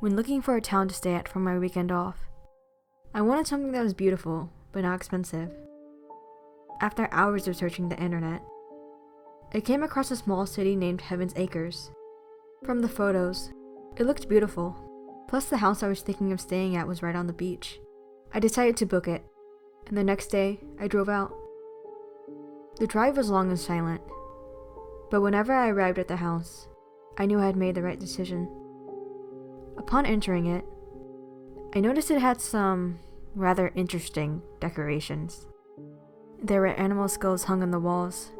when looking for a town to stay at for my weekend off. I wanted something that was beautiful, but not expensive. After hours of searching the internet, I came across a small city named Heaven's Acres. From the photos, it looked beautiful, plus the house I was thinking of staying at was right on the beach. I decided to book it, and the next day, I drove out. The drive was long and silent, but whenever I arrived at the house, I knew I had made the right decision. Upon entering it, I noticed it had some rather interesting decorations. There were animal skulls hung on the walls,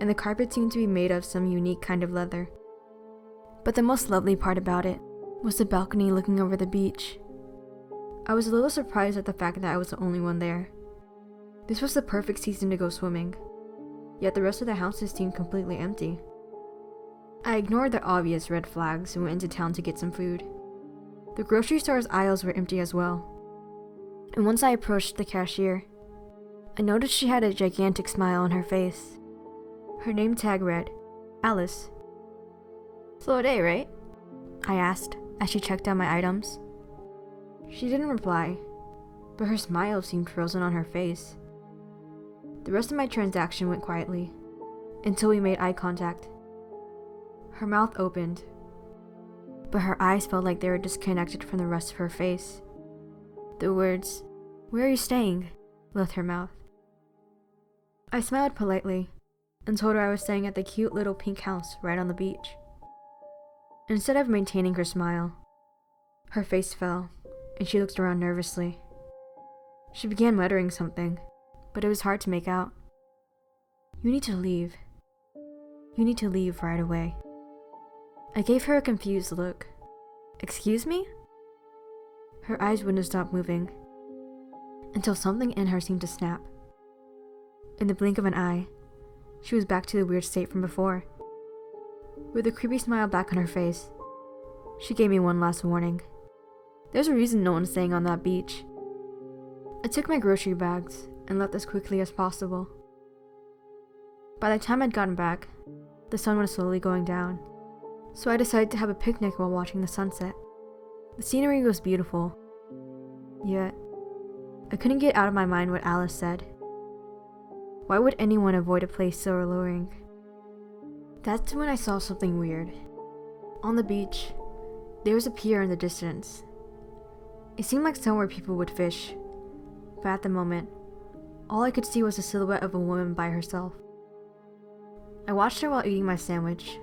and the carpet seemed to be made of some unique kind of leather. But the most lovely part about it was the balcony looking over the beach. I was a little surprised at the fact that I was the only one there. This was the perfect season to go swimming, yet the rest of the houses seemed completely empty. I ignored the obvious red flags and went into town to get some food. The grocery store's aisles were empty as well, and once I approached the cashier, I noticed she had a gigantic smile on her face. Her name tag read, Alice. "Slow day, right?" I asked as she checked out my items. She didn't reply, but her smile seemed frozen on her face. The rest of my transaction went quietly, until we made eye contact. Her mouth opened, but her eyes felt like they were disconnected from the rest of her face. The words, "Where are you staying?" left her mouth. I smiled politely and told her I was staying at the cute little pink house right on the beach. Instead of maintaining her smile, her face fell and she looked around nervously. She began muttering something, but it was hard to make out. "You need to leave. You need to leave right away." I gave her a confused look. "Excuse me?" Her eyes wouldn't stop moving, until something in her seemed to snap. In the blink of an eye, she was back to the weird state from before. With a creepy smile back on her face, she gave me one last warning. There's a reason no one's staying on that beach. I took my grocery bags and left as quickly as possible. By the time I'd gotten back, the sun was slowly going down, so I decided to have a picnic while watching the sunset. The scenery was beautiful, yet I couldn't get out of my mind what Alice said. Why would anyone avoid a place so alluring? That's when I saw something weird. On the beach, there was a pier in the distance. It seemed like somewhere people would fish, but at the moment, all I could see was the silhouette of a woman by herself. I watched her while eating my sandwich.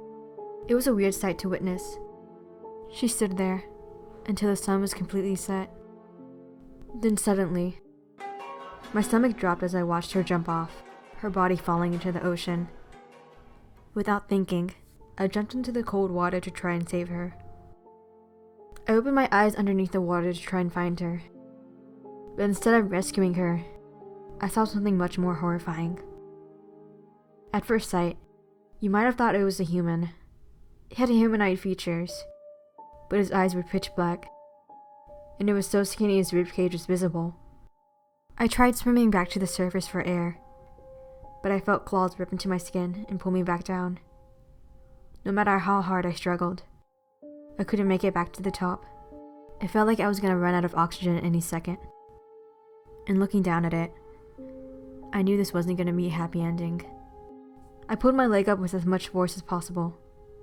It was a weird sight to witness. She stood there until the sun was completely set. Then suddenly, my stomach dropped as I watched her jump off, her body falling into the ocean. Without thinking, I jumped into the cold water to try and save her. I opened my eyes underneath the water to try and find her. But instead of rescuing her, I saw something much more horrifying. At first sight, you might have thought it was a human. It had humanoid features, but his eyes were pitch black, and it was so skinny his ribcage was visible. I tried swimming back to the surface for air, but I felt claws rip into my skin and pull me back down. No matter how hard I struggled, I couldn't make it back to the top. It felt like I was gonna run out of oxygen any second. And looking down at it, I knew this wasn't gonna be a happy ending. I pulled my leg up with as much force as possible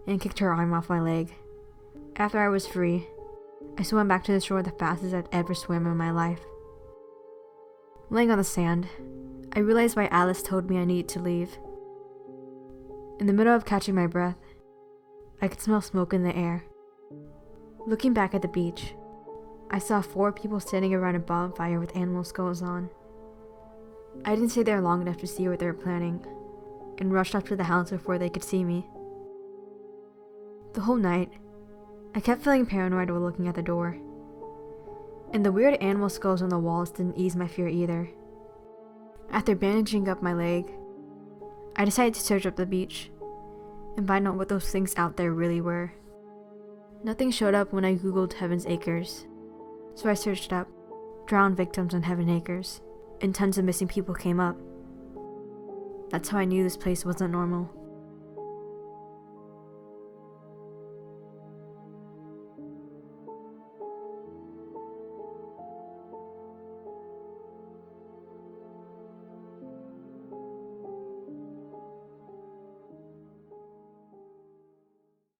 and kicked her arm off my leg. After I was free, I swam back to the shore the fastest I'd ever swam in my life. Laying on the sand, I realized why Alice told me I needed to leave. In the middle of catching my breath, I could smell smoke in the air. Looking back at the beach, I saw 4 people standing around a bonfire with animal skulls on. I didn't stay there long enough to see what they were planning, and rushed up to the house before they could see me. The whole night, I kept feeling paranoid while looking at the door, and the weird animal skulls on the walls didn't ease my fear either. After bandaging up my leg, I decided to search up the beach and find out what those things out there really were. Nothing showed up when I googled Heaven's Acres, so I searched up drowned victims on Heaven Acres, and tons of missing people came up. That's how I knew this place wasn't normal.